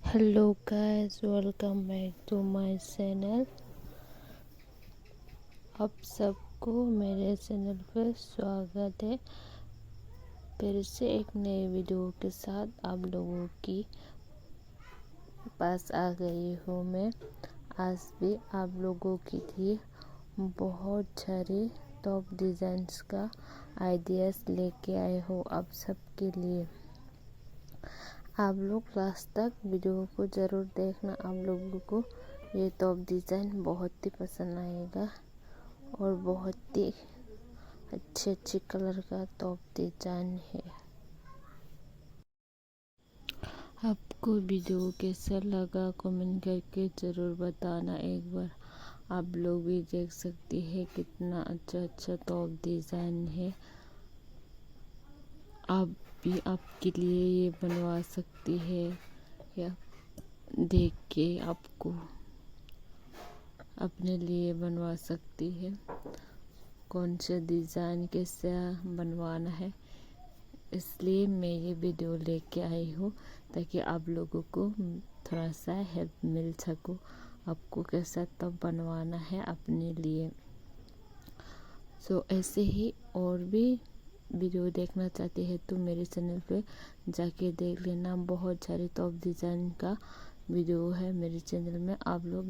Hello guys, welcome back to my channel. आप सबको मेरे चैनल पर स्वागत है। फिर से एक नए वीडियो के साथ आप लोगों की पास आ गई हूँ मैं। आज भी आप लोगों के लिए बहुत सारे टॉप डिज़ाइंस का आइडियाज़ लेके आए हो आप सबके लिए। आप लोग लास्ट तक वीडियो को ज़रूर देखना। आप लोगों को ये टॉप डिज़ाइन बहुत ही पसंद आएगा और बहुत ही अच्छे कलर का टॉप डिज़ाइन है। आपको वीडियो कैसा लगा कमेंट करके ज़रूर बताना। एक बार आप लोग भी देख सकते हैं कितना अच्छा टॉप डिज़ाइन है। आप भी आपके लिए ये बनवा सकती है या देख के आपको अपने लिए बनवा सकती है। कौन सा डिज़ाइन कैसा बनवाना है, इसलिए मैं ये वीडियो लेके आई हूँ ताकि आप लोगों को थोड़ा सा हेल्प मिल सको आपको कैसा टॉप बनवाना है अपने लिए। ऐसे ही और भी वीडियो देखना चाहते हैं तो मेरे चैनल पे जाके देख लेना। बहुत सारे टॉप डिज़ाइन का वीडियो है मेरे चैनल में, आप लोग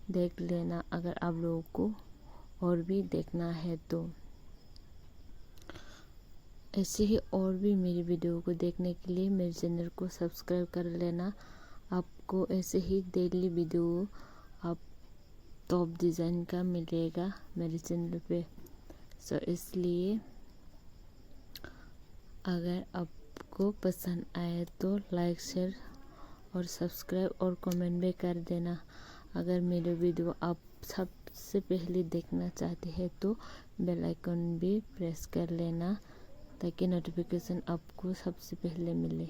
देख लेना अगर आप लोगों को और भी देखना है तो। ऐसे ही और भी मेरी वीडियो को देखने के लिए मेरे चैनल को सब्सक्राइब कर लेना। आपको ऐसे ही डेली वीडियो आप टॉप डिज़ाइन का मिलेगा मेरे चैनल पे। इसलिए अगर आपको पसंद आए तो लाइक शेयर और सब्सक्राइब और कमेंट भी कर देना। अगर मेरे वीडियो आप सबसे पहले देखना चाहते हैं तो बेल आइकन भी प्रेस कर लेना ताकि नोटिफिकेशन आपको सबसे पहले मिले।